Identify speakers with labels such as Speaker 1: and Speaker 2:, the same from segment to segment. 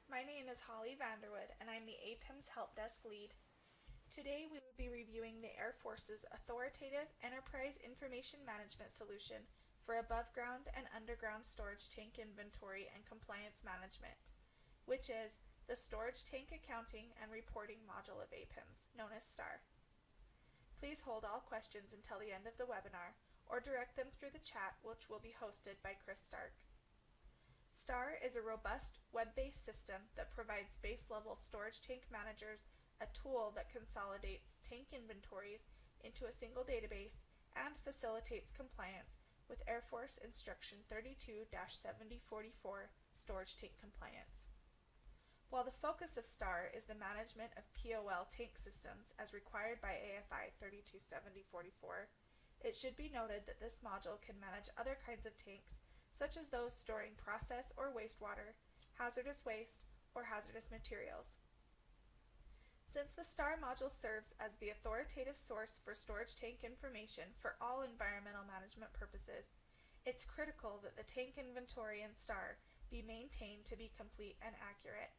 Speaker 1: My name is Holly Vanderwood, and I'm the APIMS Help Desk Lead. Today we will be reviewing the Air Force's authoritative Enterprise Information Management solution for above-ground and underground storage tank inventory and compliance management, which is the Storage Tank Accounting and Reporting module of APIMS, known as STAR. Please hold all questions until the end of the webinar, or direct them through the chat, which will be hosted by Chris Stark. STAR is a robust web-based system that provides base-level storage tank managers a tool that consolidates tank inventories into a single database and facilitates compliance with Air Force Instruction 32-7044 storage tank compliance. While the focus of STAR is the management of POL tank systems as required by AFI 32-7044, it should be noted that this module can manage other kinds of tanks, such as those storing process or wastewater, hazardous waste, or hazardous materials. Since the STAR module serves as the authoritative source for storage tank information for all environmental management purposes, it's critical that the tank inventory in STAR be maintained to be complete and accurate.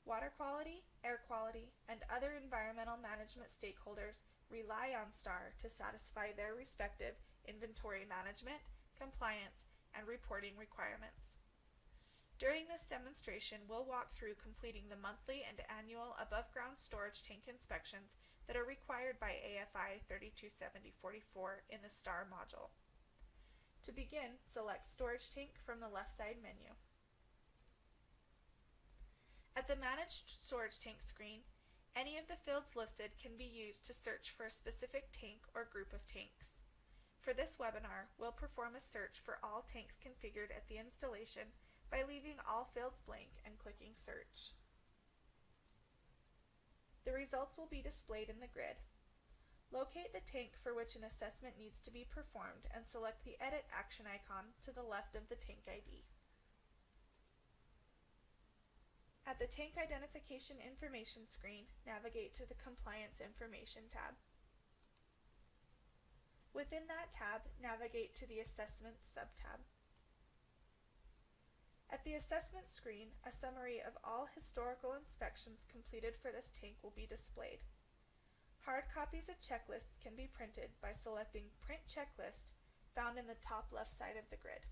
Speaker 1: Water quality, air quality, and other environmental management stakeholders rely on STAR to satisfy their respective inventory management, compliance, and reporting requirements. During this demonstration, we'll walk through completing the monthly and annual above-ground storage tank inspections that are required by AFI 32-7044 in the STAR module. To begin, select Storage Tank from the left side menu. At the Managed Storage Tank screen, any of the fields listed can be used to search for a specific tank or group of tanks. For this webinar, we'll perform a search for all tanks configured at the installation by leaving all fields blank and clicking Search. The results will be displayed in the grid. Locate the tank for which an assessment needs to be performed and select the Edit action icon to the left of the tank ID. At the Tank Identification Information screen, navigate to the Compliance Information tab. Within that tab, navigate to the Assessments subtab. At the Assessment screen, a summary of all historical inspections completed for this tank will be displayed. Hard copies of checklists can be printed by selecting Print Checklist, found in the top left side of the grid.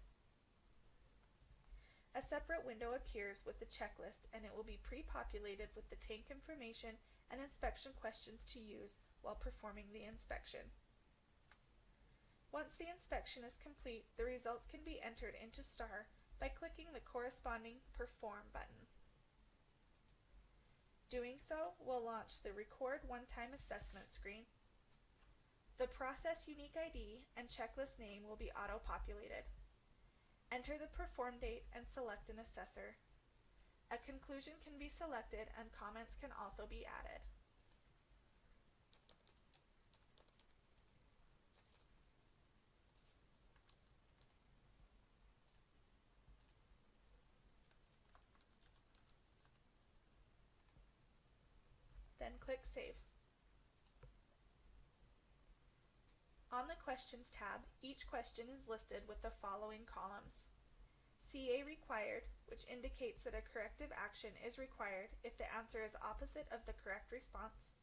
Speaker 1: A separate window appears with the checklist, and it will be pre-populated with the tank information and inspection questions to use while performing the inspection. Once the inspection is complete, the results can be entered into STAR by clicking the corresponding Perform button. Doing so will launch the Record One-Time Assessment screen. The process unique ID and checklist name will be auto-populated. Enter the perform date and select an assessor. A conclusion can be selected and comments can also be added. Then click Save. On the Questions tab, each question is listed with the following columns: CA required, which indicates that a corrective action is required if the answer is opposite of the correct response;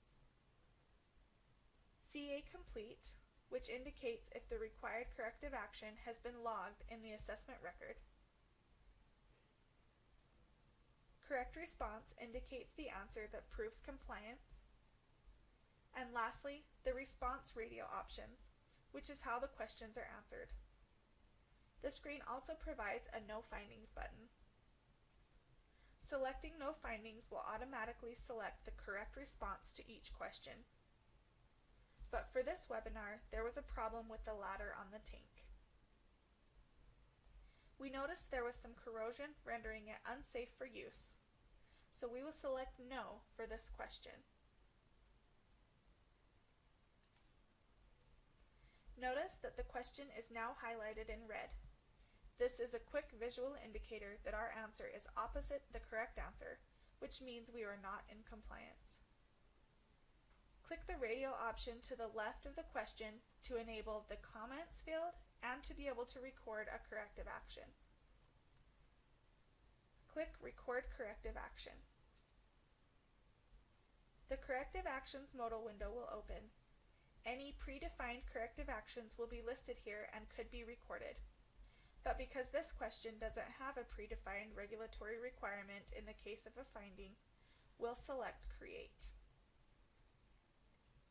Speaker 1: CA complete, which indicates if the required corrective action has been logged in the assessment record; correct response indicates the answer that proves compliance; and lastly, the response radio options, which is how the questions are answered. The screen also provides a No Findings button. Selecting No Findings will automatically select the correct response to each question. But for this webinar, there was a problem with the ladder on the tank. We noticed there was some corrosion rendering it unsafe for use, so we will select No for this question. Notice that the question is now highlighted in red. This is a quick visual indicator that our answer is opposite the correct answer, which means we are not in compliance. Click the radio option to the left of the question to enable the Comments field and to be able to record a corrective action. Click Record Corrective Action. The Corrective Actions modal window will open. Any predefined corrective actions will be listed here and could be recorded. But because this question doesn't have a predefined regulatory requirement in the case of a finding, we'll select Create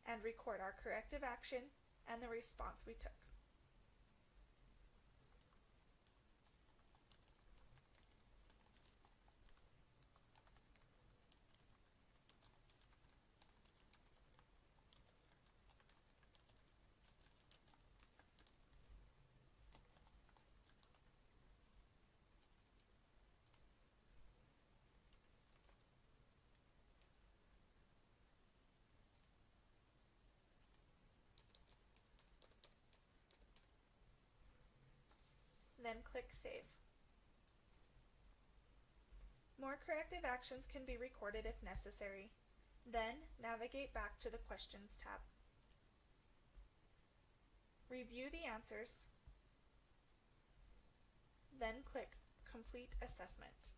Speaker 1: and record our corrective action and the response we took. Then click Save. More corrective actions can be recorded if necessary. Then navigate back to the Questions tab. Review the answers. Then click Complete Assessment.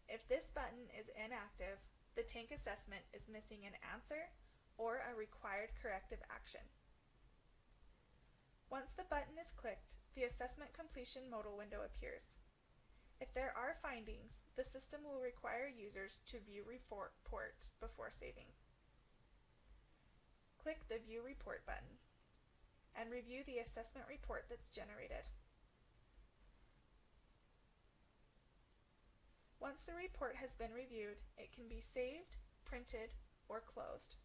Speaker 1: If this button is inactive, the tank assessment is missing an answer or a required corrective action. Once the button is clicked, the assessment completion modal window appears. If there are findings, the system will require users to view report before saving. Click the View Report button and review the assessment report that's generated. Once the report has been reviewed, it can be saved, printed, or closed.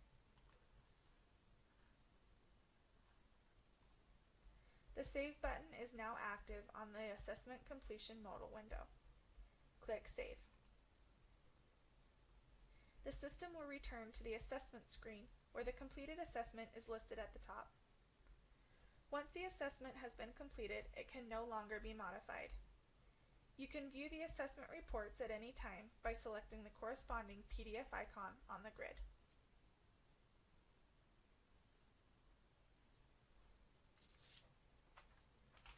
Speaker 1: The Save button is now active on the Assessment Completion modal window. Click Save. The system will return to the assessment screen where the completed assessment is listed at the top. Once the assessment has been completed, it can no longer be modified. You can view the assessment reports at any time by selecting the corresponding PDF icon on the grid.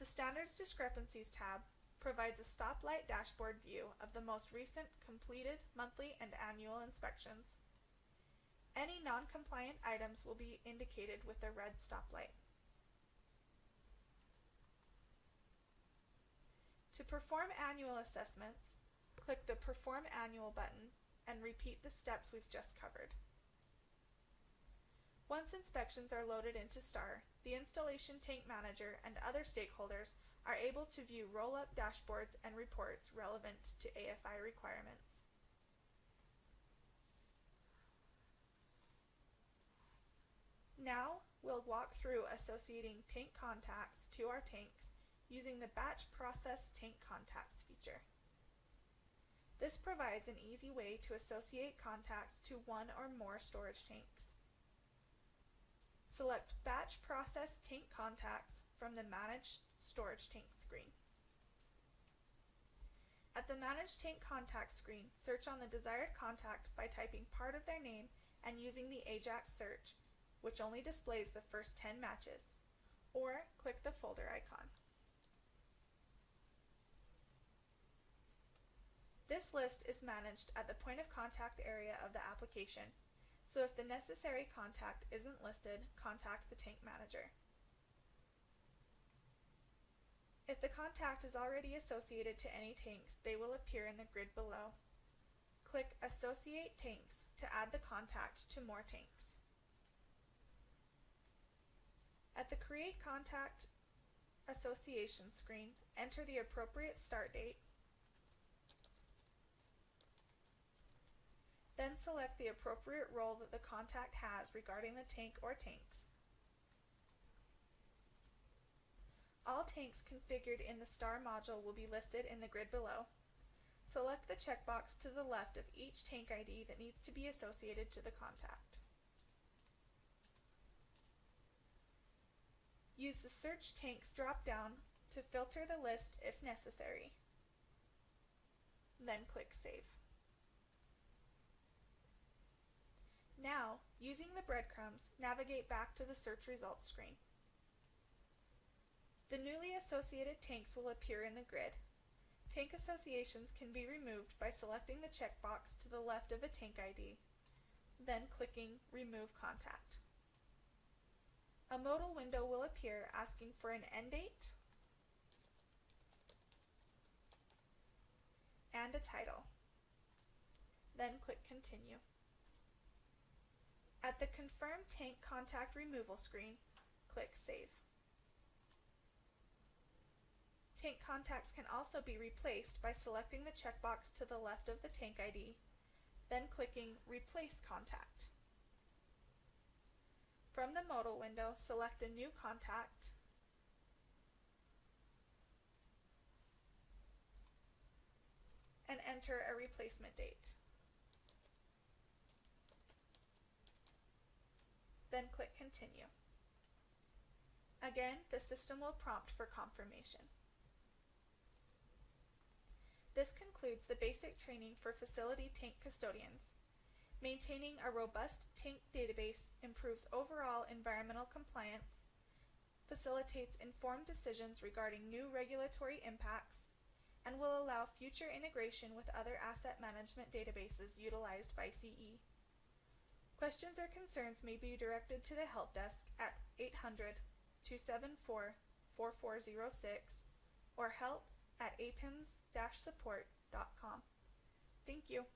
Speaker 1: The Standards Discrepancies tab provides a stoplight dashboard view of the most recent completed monthly and annual inspections. Any non-compliant items will be indicated with a red stoplight. To perform annual assessments, click the Perform Annual button and repeat the steps we've just covered. Once inspections are loaded into STAR, the Installation Tank Manager and other stakeholders are able to view roll-up dashboards and reports relevant to AFI requirements. Now we'll walk through associating tank contacts to our tanks using the Batch Process Tank Contacts feature. This provides an easy way to associate contacts to one or more storage tanks. Select Batch Process Tank Contacts from the Manage Storage Tank screen. At the Manage Tank Contacts screen, search on the desired contact by typing part of their name and using the AJAX search, which only displays the first 10 matches, or click the folder icon. This list is managed at the point of contact area of the application, so if the necessary contact isn't listed, contact the tank manager. If the contact is already associated to any tanks, they will appear in the grid below. Click Associate Tanks to add the contact to more tanks. At the Create Contact Association screen, enter the appropriate start date, then select the appropriate role that the contact has regarding the tank or tanks. All tanks configured in the STAR module will be listed in the grid below. Select the checkbox to the left of each tank ID that needs to be associated to the contact. Use the Search Tanks drop-down to filter the list if necessary. Then click Save. Now, using the breadcrumbs, navigate back to the search results screen. The newly associated tanks will appear in the grid. Tank associations can be removed by selecting the checkbox to the left of a tank ID, then clicking Remove Contact. A modal window will appear asking for an end date and a title. Then click Continue. At the Confirm Tank Contact Removal screen, click Save. Tank contacts can also be replaced by selecting the checkbox to the left of the tank ID, then clicking Replace Contact. From the modal window, select a new contact and enter a replacement date. Then click Continue. Again, the system will prompt for confirmation. This concludes the basic training for facility tank custodians. Maintaining a robust tank database improves overall environmental compliance, facilitates informed decisions regarding new regulatory impacts, and will allow future integration with other asset management databases utilized by CE. Questions or concerns may be directed to the Help Desk at 800-274-4406 or help@apims-support.com. Thank you.